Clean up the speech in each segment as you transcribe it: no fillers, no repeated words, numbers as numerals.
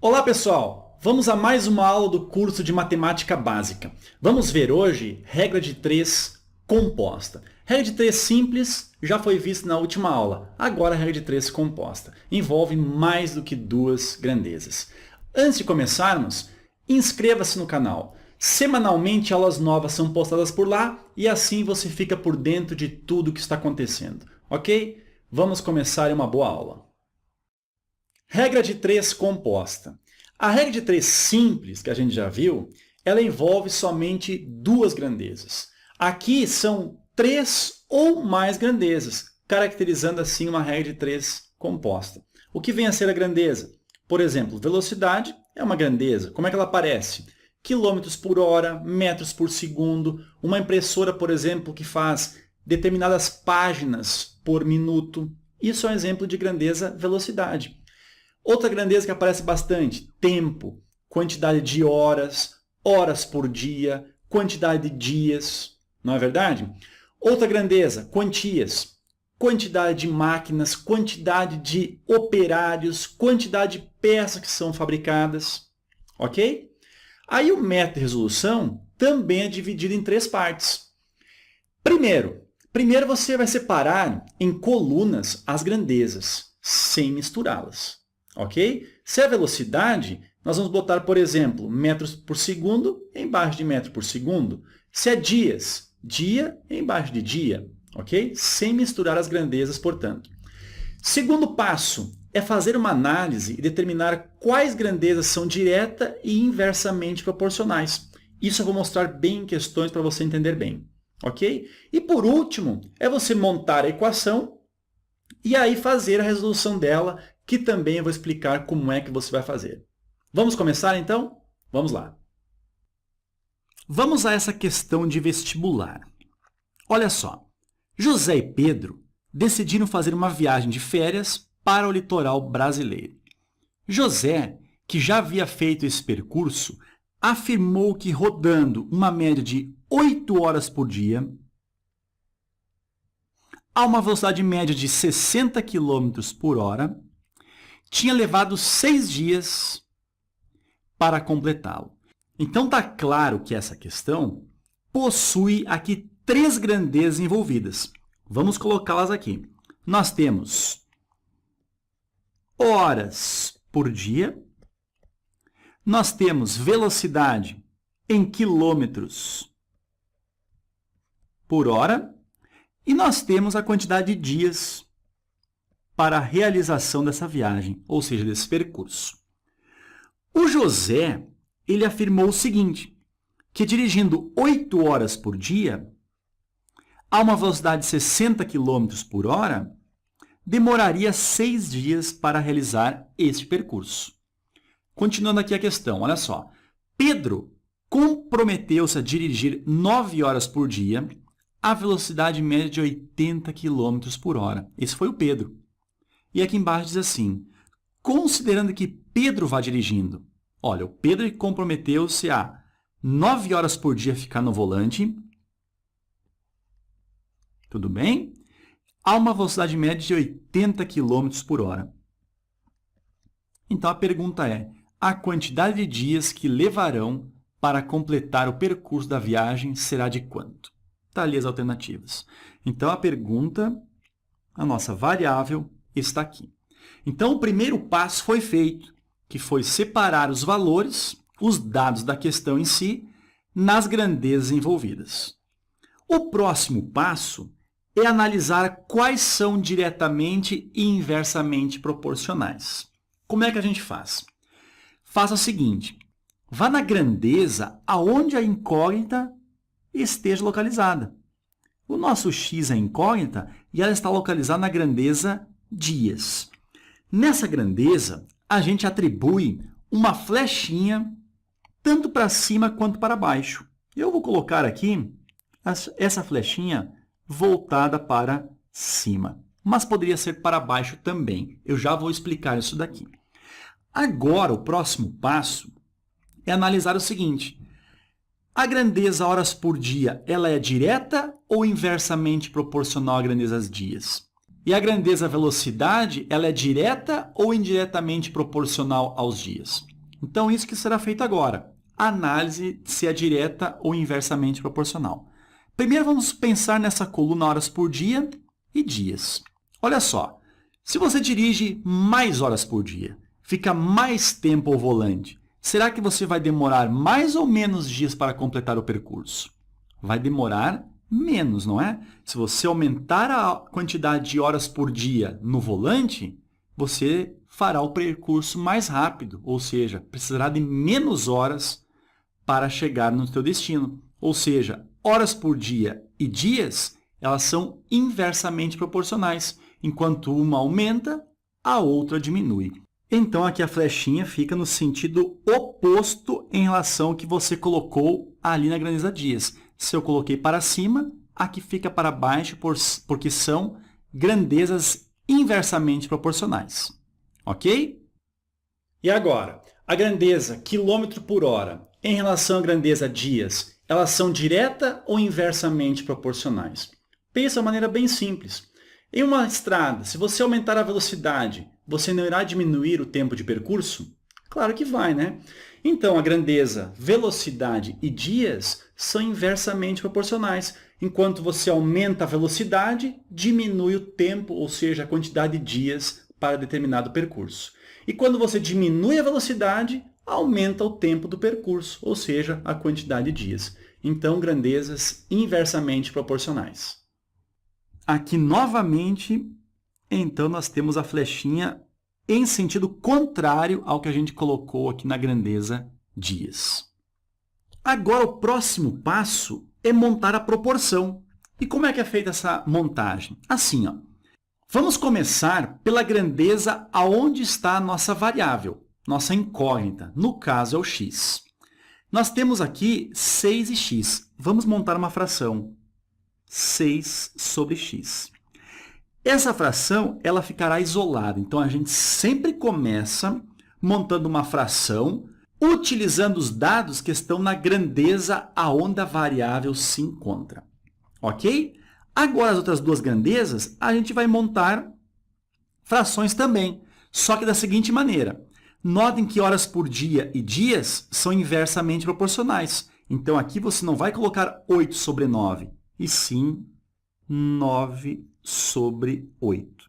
Olá pessoal, vamos a mais uma aula do curso de Matemática Básica. Vamos ver hoje regra de 3 composta. Regra de 3 simples já foi vista na última aula, agora a regra de 3 composta. Envolve mais do que duas grandezas. Antes de começarmos, inscreva-se no canal. Semanalmente aulas novas são postadas por lá e assim você fica por dentro de tudo o que está acontecendo, ok? Vamos começar uma boa aula. Regra de 3 composta. A regra de 3 simples, que a gente já viu, ela envolve somente duas grandezas. Aqui são 3 ou mais grandezas, caracterizando assim uma regra de 3 composta. O que vem a ser a grandeza? Por exemplo, velocidade é uma grandeza. Como é que ela aparece? Quilômetros por hora, metros por segundo. Uma impressora, por exemplo, que faz determinadas páginas por minuto. Isso é um exemplo de grandeza velocidade. Outra grandeza que aparece bastante, tempo, quantidade de horas, horas por dia, quantidade de dias, não é verdade? Outra grandeza, quantias, quantidade de máquinas, quantidade de operários, quantidade de peças que são fabricadas, ok? Aí o método de resolução também é dividido em 3 partes. Primeiro você vai separar em colunas as grandezas, sem misturá-las. Ok? Se é velocidade, nós vamos botar, por exemplo, metros por segundo embaixo de metro por segundo. Se é dias, dia embaixo de dia. Ok? Sem misturar as grandezas, portanto. Segundo passo é fazer uma análise e determinar quais grandezas são direta e inversamente proporcionais. Isso eu vou mostrar bem em questões para você entender bem. Ok? E por último, é você montar a equação e aí fazer a resolução dela, que também eu vou explicar como é que você vai fazer. Vamos começar, então? Vamos lá. Vamos a essa questão de vestibular. Olha só, José e Pedro decidiram fazer uma viagem de férias para o litoral brasileiro. José, que já havia feito esse percurso, afirmou que rodando uma média de 8 horas por dia, a uma velocidade média de 60 km por hora, tinha levado 6 dias para completá-lo. Então está claro que essa questão possui aqui 3 grandezas envolvidas. Vamos colocá-las aqui. Nós temos horas por dia, nós temos velocidade em quilômetros por hora e nós temos a quantidade de dias para a realização dessa viagem, ou seja, desse percurso. O José, ele afirmou o seguinte, que dirigindo 8 horas por dia, a uma velocidade de 60 km por hora, demoraria 6 dias para realizar este percurso. Continuando aqui a questão, olha só. Pedro comprometeu-se a dirigir 9 horas por dia a velocidade média de 80 km por hora. Esse foi o Pedro. E aqui embaixo diz assim, considerando que Pedro vá dirigindo. Olha, o Pedro comprometeu-se a 9 horas por dia ficar no volante. Tudo bem? A uma velocidade média de 80 km por hora. Então, a pergunta é, a quantidade de dias que levarão para completar o percurso da viagem será de quanto? Está ali as alternativas. Então, a pergunta, a nossa variável, está aqui. Então, o primeiro passo foi feito, que foi separar os valores, os dados da questão em si, nas grandezas envolvidas. O próximo passo é analisar quais são diretamente e inversamente proporcionais. Como é que a gente faz? Faça o seguinte, vá na grandeza aonde a incógnita esteja localizada. O nosso x é incógnita e ela está localizada na grandeza dias. Nessa grandeza, a gente atribui uma flechinha tanto para cima quanto para baixo. Eu vou colocar aqui essa flechinha voltada para cima, mas poderia ser para baixo também. Eu já vou explicar isso daqui. Agora, o próximo passo é analisar o seguinte. A grandeza horas por dia, ela é direta ou inversamente proporcional à grandeza dias? E a grandeza velocidade, ela é direta ou indiretamente proporcional aos dias? Então, isso que será feito agora. Análise se é direta ou inversamente proporcional. Primeiro, vamos pensar nessa coluna horas por dia e dias. Olha só, se você dirige mais horas por dia, fica mais tempo ao volante, será que você vai demorar mais ou menos dias para completar o percurso? Vai demorar menos, não é? Se você aumentar a quantidade de horas por dia no volante, você fará o percurso mais rápido, ou seja, precisará de menos horas para chegar no seu destino. Ou seja, horas por dia e dias, elas são inversamente proporcionais. Enquanto uma aumenta, a outra diminui. Então, aqui a flechinha fica no sentido oposto em relação ao que você colocou ali na grandeza dias. Se eu coloquei para cima, aqui fica para baixo, porque são grandezas inversamente proporcionais. Ok? E agora, a grandeza quilômetro por hora em relação à grandeza dias, elas são direta ou inversamente proporcionais? Pensa de uma maneira bem simples. Em uma estrada, se você aumentar a velocidade, você não irá diminuir o tempo de percurso? Claro que vai, né? Então, a grandeza, velocidade e dias são inversamente proporcionais. Enquanto você aumenta a velocidade, diminui o tempo, ou seja, a quantidade de dias para determinado percurso. E quando você diminui a velocidade, aumenta o tempo do percurso, ou seja, a quantidade de dias. Então, grandezas inversamente proporcionais. Aqui, novamente, então, nós temos a flechinha em sentido contrário ao que a gente colocou aqui na grandeza dias. Agora, o próximo passo é montar a proporção. E como é que é feita essa montagem? Assim, ó. Vamos começar pela grandeza aonde está a nossa variável, nossa incógnita. No caso, é o x. Nós temos aqui 6 e x. Vamos montar uma fração. 6 sobre x. Essa fração ela ficará isolada. Então, a gente sempre começa montando uma fração utilizando os dados que estão na grandeza aonde a variável se encontra. Ok? Agora, as outras duas grandezas, a gente vai montar frações também, só que da seguinte maneira. Notem que horas por dia e dias são inversamente proporcionais. Então, aqui você não vai colocar 8 sobre 9, e sim 9 sobre 8.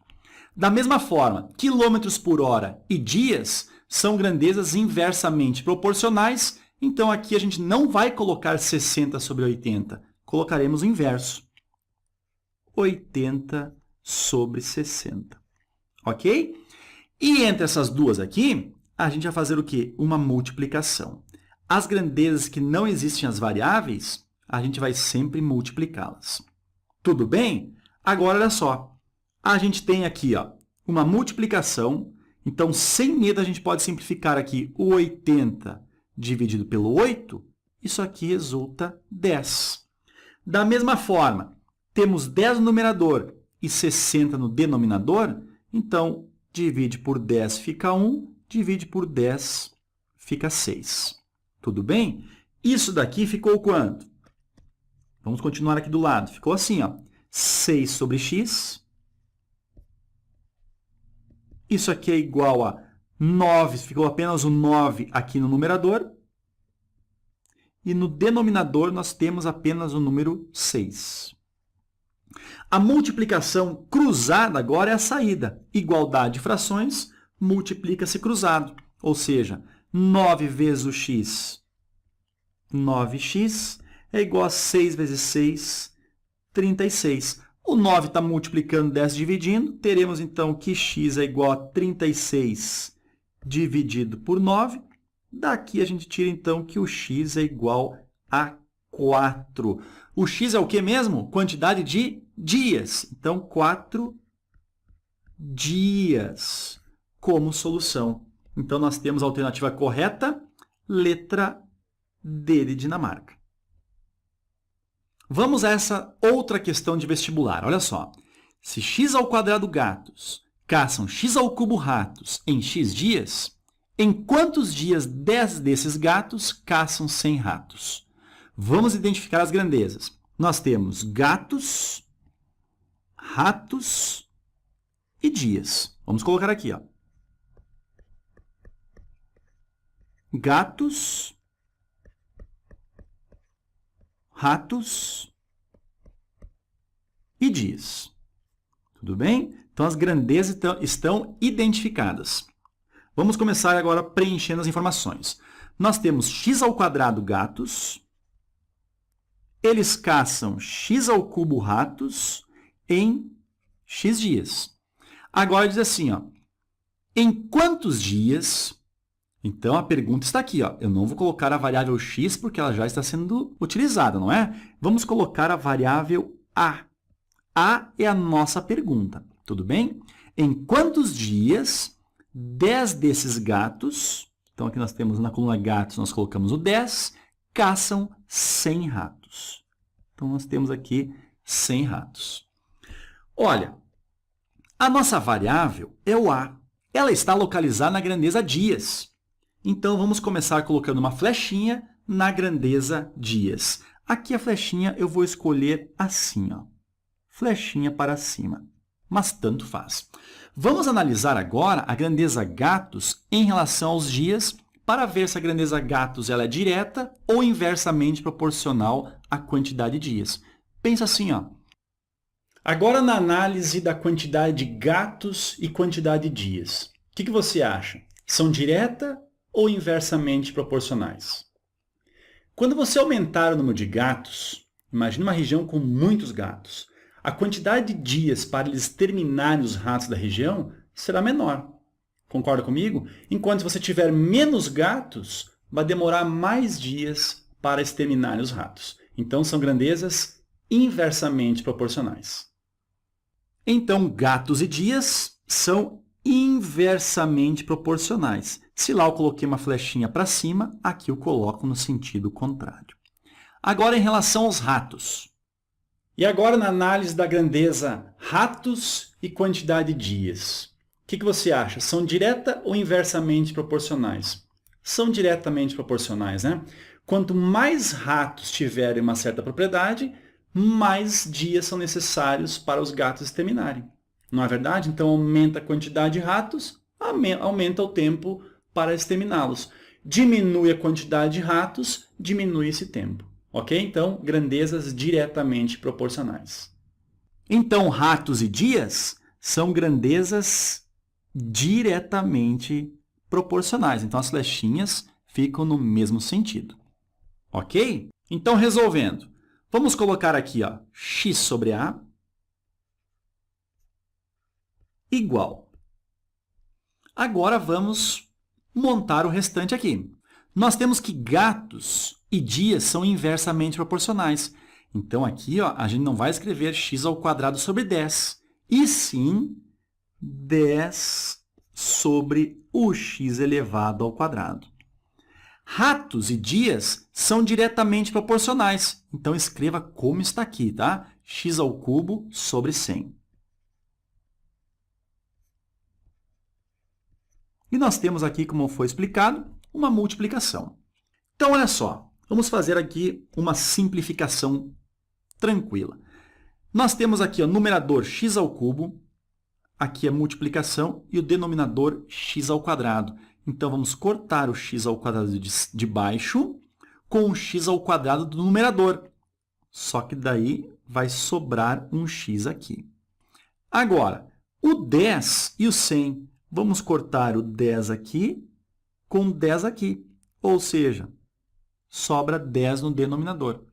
Da mesma forma, quilômetros por hora e dias são grandezas inversamente proporcionais, então aqui a gente não vai colocar 60 sobre 80, colocaremos o inverso. 80 sobre 60. Ok? E entre essas duas aqui, a gente vai fazer o quê? Uma multiplicação. As grandezas que não existem as variáveis, a gente vai sempre multiplicá-las. Tudo bem? Agora, olha só. A gente tem aqui ó, uma multiplicação. Então, sem medo, a gente pode simplificar aqui o 80 dividido pelo 8. Isso aqui resulta 10. Da mesma forma, temos 10 no numerador e 60 no denominador. Então, divide por 10 fica 1, divide por 10 fica 6. Tudo bem? Isso daqui ficou quanto? Vamos continuar aqui do lado. Ficou assim, ó, 6 sobre x. Isso aqui é igual a 9, ficou apenas o 9 aqui no numerador. E no denominador, nós temos apenas o número 6. A multiplicação cruzada agora é a saída. Igualdade de frações, multiplica-se cruzado. Ou seja, 9 vezes o x, 9x, é igual a 6 vezes 6, 36. O 9 está multiplicando, 10 dividindo. Teremos, então, que x é igual a 36 dividido por 9. Daqui a gente tira, então, que o x é igual a 4. O x é o que mesmo? Quantidade de dias. Então, 4 dias como solução. Então, nós temos a alternativa correta, letra D de Dinamarca. Vamos a essa outra questão de vestibular. Olha só. Se x ao quadrado gatos caçam x ao cubo ratos em x dias, em quantos dias 10 desses gatos caçam 100 ratos? Vamos identificar as grandezas. Nós temos gatos, ratos e dias. Vamos colocar aqui, ó. gatos, ratos e dias. Tudo bem? Então, as grandezas estão identificadas. Vamos começar agora preenchendo as informações. Nós temos x² gatos, eles caçam x³ ratos em x dias. Agora diz assim, ó, em quantos dias... Então, a pergunta está aqui, ó. Eu não vou colocar a variável x porque ela já está sendo utilizada, não é? Vamos colocar a variável a. A é a nossa pergunta, tudo bem? Em quantos dias 10 desses gatos, então aqui nós temos na coluna gatos, nós colocamos o 10, caçam 100 ratos. Então, nós temos aqui 100 ratos. Olha, a nossa variável é o a. Ela está localizada na grandeza dias. Então, vamos começar colocando uma flechinha na grandeza dias. Aqui a flechinha eu vou escolher assim, ó. Flechinha para cima, mas tanto faz. Vamos analisar agora a grandeza gatos em relação aos dias para ver se a grandeza gatos ela é direta ou inversamente proporcional à quantidade de dias. Pensa assim, ó. Agora, na análise da quantidade de gatos e quantidade de dias, o que você acha? São direta ou inversamente proporcionais? Quando você aumentar o número de gatos, imagine uma região com muitos gatos, a quantidade de dias para eles terminarem os ratos da região será menor. Concorda comigo? Enquanto se você tiver menos gatos, vai demorar mais dias para exterminarem os ratos. Então, são grandezas inversamente proporcionais. Então, gatos e dias são inversamente proporcionais. Se lá eu coloquei uma flechinha para cima, aqui eu coloco no sentido contrário. Agora, em relação aos ratos. E agora, na análise da grandeza ratos e quantidade de dias. O que você acha? São direta ou inversamente proporcionais? São diretamente proporcionais, né? Quanto mais ratos tiverem uma certa propriedade, mais dias são necessários para os gatos exterminarem. Não é verdade? Então, aumenta a quantidade de ratos, aumenta o tempo para exterminá-los. Diminui a quantidade de ratos, diminui esse tempo. Ok? Então, grandezas diretamente proporcionais. Então, ratos e dias são grandezas diretamente proporcionais. Então, as flechinhas ficam no mesmo sentido. Ok? Então, resolvendo. Vamos colocar aqui, ó, x sobre a igual. Agora, vamos montar o restante aqui. Nós temos que gatos e dias são inversamente proporcionais. Então, aqui ó, a gente não vai escrever x² sobre 10, e sim 10 sobre o x elevado ao quadrado. Ratos e dias são diretamente proporcionais. Então, escreva como está aqui, tá? x³ sobre 100. E nós temos aqui, como foi explicado, uma multiplicação. Então, olha só. Vamos fazer aqui uma simplificação tranquila. Nós temos aqui o numerador x², aqui a multiplicação, e o denominador x². Então, vamos cortar o x² de baixo com o x² do numerador. Só que daí vai sobrar um x aqui. Agora, o 10 e o 100, vamos cortar o 10 aqui com 10 aqui. Ou seja, sobra 10 no denominador.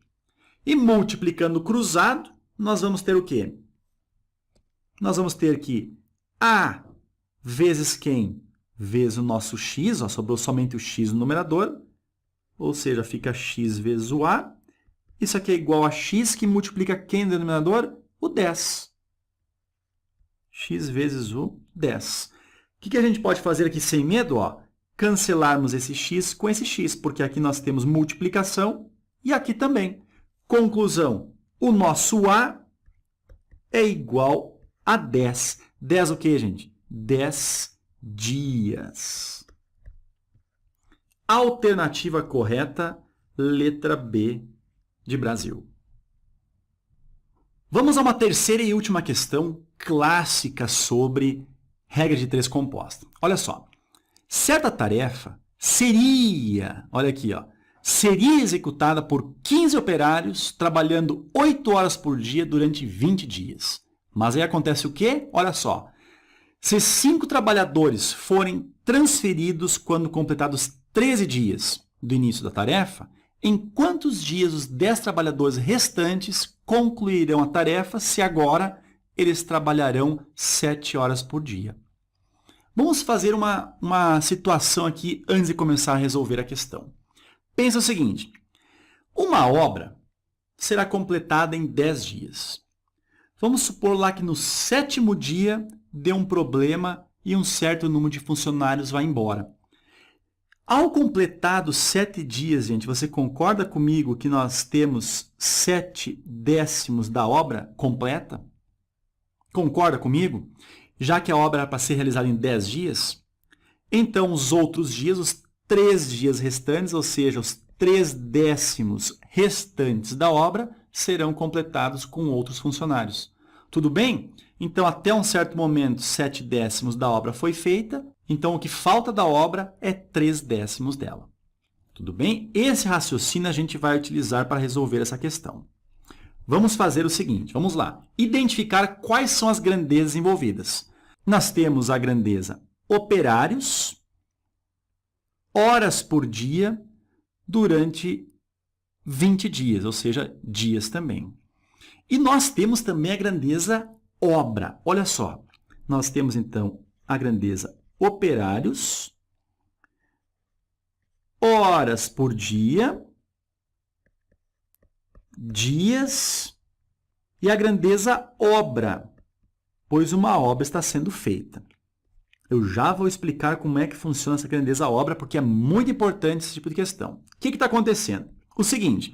E multiplicando cruzado, nós vamos ter o quê? Nós vamos ter que a vezes quem? Vezes o nosso x, ó, sobrou somente o x no numerador, ou seja, fica x vezes o a. Isso aqui é igual a x, que multiplica quem no denominador? O 10. X vezes o 10. O que a gente pode fazer aqui sem medo? Ó? Cancelarmos esse x com esse x, porque aqui nós temos multiplicação e aqui também. Conclusão, o nosso a é igual a 10. 10 o quê, gente? 10 dias. Alternativa correta, letra B de Brasil. Vamos a uma terceira e última questão clássica sobre regra de 3 composta. Olha só. Certa tarefa seria, olha aqui, ó, seria executada por 15 operários trabalhando 8 horas por dia durante 20 dias. Mas aí acontece o quê? Olha só. Se 5 trabalhadores forem transferidos quando completados 13 dias do início da tarefa, em quantos dias os 10 trabalhadores restantes concluirão a tarefa se agora eles trabalharão 7 horas por dia? Vamos fazer uma situação aqui antes de começar a resolver a questão. Pensa o seguinte, uma obra será completada em 10 dias. Vamos supor lá que no 7º dia deu um problema e um certo número de funcionários vai embora. Ao completado 7 dias, gente, você concorda comigo que nós temos 7/10 da obra completa? Concorda comigo? Já que a obra era para ser realizada em 10 dias, então os outros dias, os 3 dias restantes, ou seja, os 3/10 restantes da obra, serão completados com outros funcionários. Tudo bem? Então, até um certo momento, 7/10 da obra foi feita, então o que falta da obra é 3/10 dela. Tudo bem? Esse raciocínio a gente vai utilizar para resolver essa questão. Vamos fazer o seguinte, vamos lá. Identificar quais são as grandezas envolvidas. Nós temos a grandeza operários, horas por dia, durante 20 dias, ou seja, dias também. E nós temos também a grandeza obra. Olha só, nós temos então a grandeza operários, horas por dia, dias e a grandeza obra, pois uma obra está sendo feita. Eu já vou explicar como é que funciona essa grandeza obra, porque é muito importante esse tipo de questão. O que está acontecendo? O seguinte,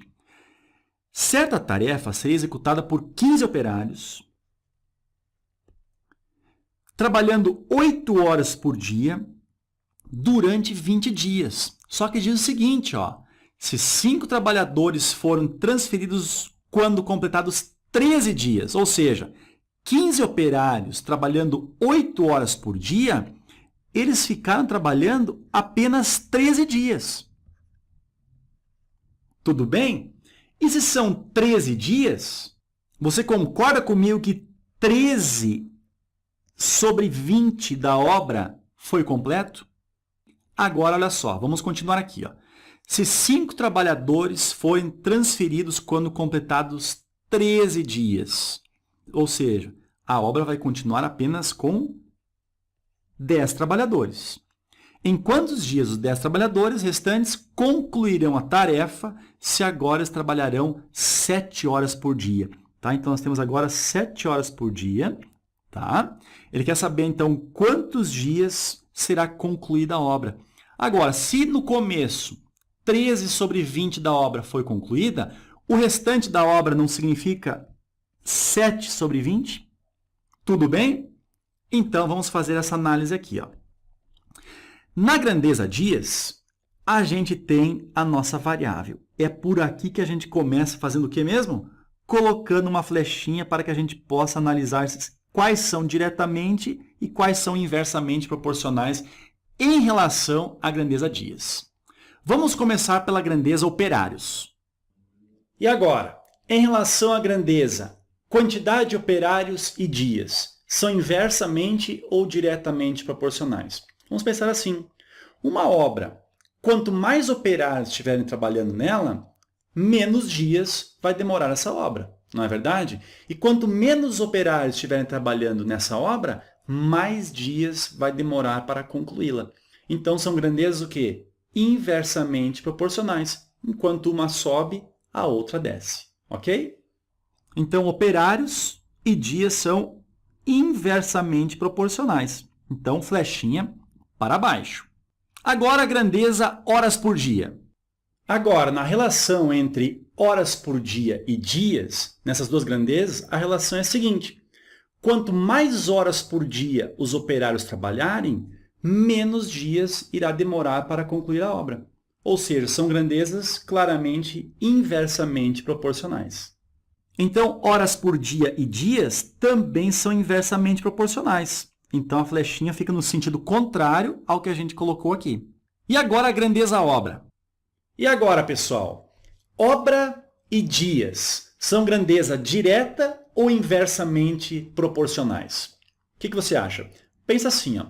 certa tarefa seria executada por 15 operários, trabalhando 8 horas por dia, durante 20 dias. Só que diz o seguinte, ó, se 5 trabalhadores foram transferidos quando completados 13 dias, ou seja, 15 operários trabalhando 8 horas por dia, eles ficaram trabalhando apenas 13 dias. Tudo bem? E se são 13 dias, você concorda comigo que 13/20 da obra foi completo? Agora, olha só, vamos continuar aqui, ó. Se 5 trabalhadores forem transferidos quando completados 13 dias, ou seja, a obra vai continuar apenas com 10 trabalhadores. Em quantos dias os 10 trabalhadores restantes concluirão a tarefa se agora eles trabalharão 7 horas por dia? Tá? Então, nós temos agora 7 horas por dia. Tá? Ele quer saber, então, quantos dias será concluída a obra. Agora, se no começo 13/20 da obra foi concluída, o restante da obra não significa 7/20? Tudo bem? Então, vamos fazer essa análise aqui, ó. Na grandeza dias, a gente tem a nossa variável. É por aqui que a gente começa fazendo o que mesmo? Colocando uma flechinha para que a gente possa analisar quais são diretamente e quais são inversamente proporcionais em relação à grandeza dias. Vamos começar pela grandeza operários. E agora, em relação à grandeza, quantidade de operários e dias são inversamente ou diretamente proporcionais? Vamos pensar assim, uma obra, quanto mais operários estiverem trabalhando nela, menos dias vai demorar essa obra, não é verdade? E quanto menos operários estiverem trabalhando nessa obra, mais dias vai demorar para concluí-la. Então, são grandezas o quê? Inversamente proporcionais. Enquanto uma sobe, a outra desce. Ok? Então, operários e dias são inversamente proporcionais. Então, flechinha para baixo. Agora, a grandeza horas por dia. Agora, na relação entre horas por dia e dias, nessas duas grandezas, a relação é a seguinte. Quanto mais horas por dia os operários trabalharem, menos dias irá demorar para concluir a obra. Ou seja, são grandezas claramente inversamente proporcionais. Então, horas por dia e dias também são inversamente proporcionais. Então, a flechinha fica no sentido contrário ao que a gente colocou aqui. E agora a grandeza-obra. E agora, pessoal? Obra e dias são grandeza direta ou inversamente proporcionais? O que você acha? Pensa assim, ó.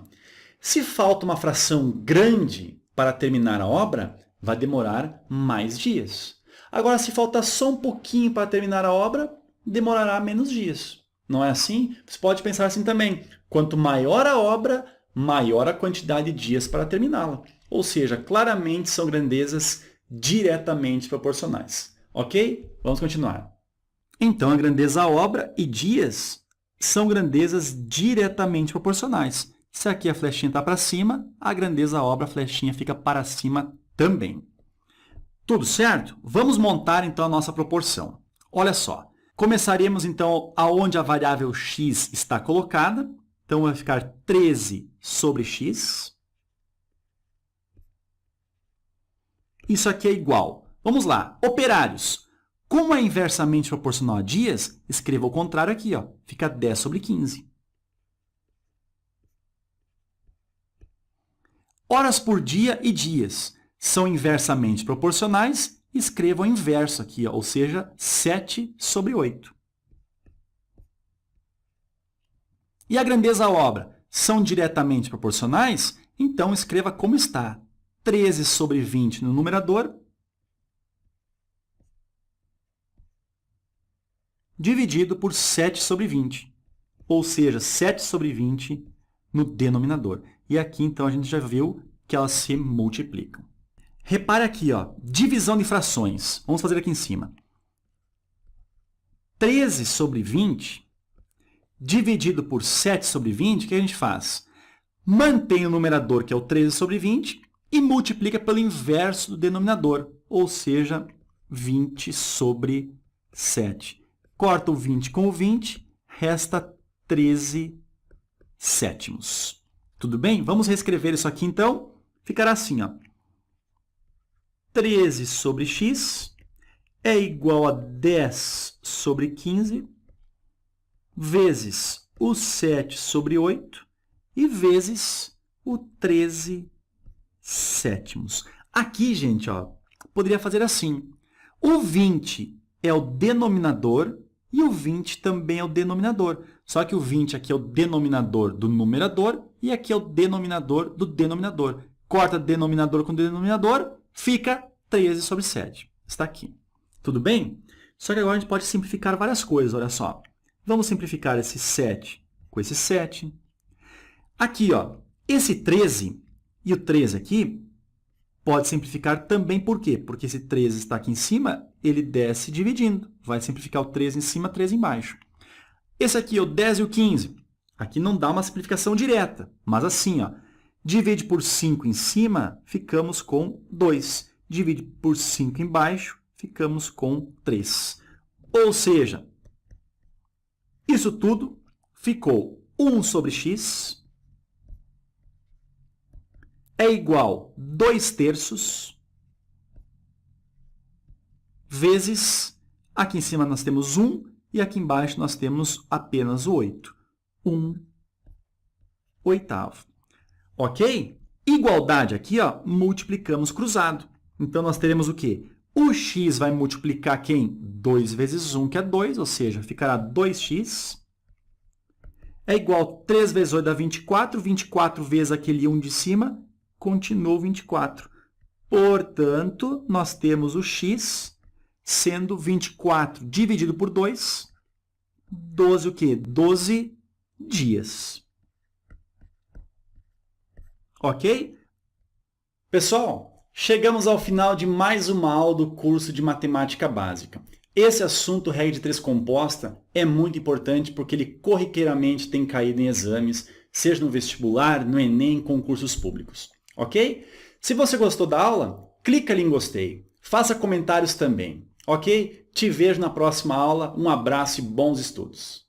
Se falta uma fração grande para terminar a obra, vai demorar mais dias. Agora, se falta só um pouquinho para terminar a obra, demorará menos dias. Não é assim? Você pode pensar assim também. Quanto maior a obra, maior a quantidade de dias para terminá-la. Ou seja, claramente são grandezas diretamente proporcionais. Ok? Vamos continuar. Então, a grandeza-obra e dias são grandezas diretamente proporcionais. Se aqui a flechinha está para cima, a grandeza-obra, a flechinha fica para cima também. Tudo certo? Vamos montar, então, a nossa proporção. Olha só. Começaremos, então, aonde a variável x está colocada. Então, vai ficar 13 sobre x. Isso aqui é igual. Vamos lá. Operários. Como é inversamente proporcional a dias, escreva o contrário aqui, ó. Fica 10 sobre 15. Horas por dia e dias são inversamente proporcionais, escreva o inverso aqui, ó, ou seja, 7 sobre 8. E a grandeza-obra são diretamente proporcionais, então escreva como está. 13 sobre 20 no numerador, dividido por 7 sobre 20, ou seja, 7 sobre 20 no denominador. E aqui, então, a gente já viu que elas se multiplicam. Repare aqui, ó, divisão de frações. Vamos fazer aqui em cima. 13 sobre 20, dividido por 7 sobre 20, o que a gente faz? Mantém o numerador, que é o 13 sobre 20, e multiplica pelo inverso do denominador, ou seja, 20 sobre 7. Corta o 20 com o 20, resta 13 sétimos. Tudo bem? Vamos reescrever isso aqui, então. Ficará assim, ó. 13 sobre x é igual a 10 sobre 15, vezes o 7 sobre 8 e vezes o 13 sétimos. Aqui, gente, ó, poderia fazer assim. O 20 é o denominador e o 20 também é o denominador. Só que o 20 aqui é o denominador do numerador e aqui é o denominador do denominador. Corta denominador com denominador, fica 13 sobre 7. Está aqui. Tudo bem? Só que agora a gente pode simplificar várias coisas, olha só. Vamos simplificar esse 7 com esse 7. Aqui, ó, esse 13 e o 13 aqui pode simplificar também por quê? Porque esse 13 está aqui em cima, ele desce dividindo. Vai simplificar o 13 em cima, 13 embaixo. Esse aqui, o 10 e o 15. Aqui não dá uma simplificação direta, mas assim, ó, divide por 5 em cima, ficamos com 2. Divide por 5 embaixo, ficamos com 3. Ou seja, isso tudo ficou 1 sobre x é igual a 2 terços vezes, aqui em cima nós temos 1 e aqui embaixo nós temos apenas o 8. 1 oitavo. Ok? Igualdade aqui, ó, multiplicamos cruzado. Então, nós teremos o quê? O x vai multiplicar quem? 2 vezes 1, que é 2, ou seja, ficará 2x. É igual a 3 vezes 8 dá 24. 24 vezes aquele 1 de cima, continuou 24. Portanto, nós temos o x sendo 24 dividido por 2, 12 o quê? 12 dias. Ok? Pessoal, chegamos ao final de mais uma aula do curso de Matemática Básica. Esse assunto, regra de 3 composta, é muito importante porque ele corriqueiramente tem caído em exames, seja no vestibular, no Enem, em concursos públicos. Ok? Se você gostou da aula, clica ali em gostei. Faça comentários também. Ok? Te vejo na próxima aula. Um abraço e bons estudos.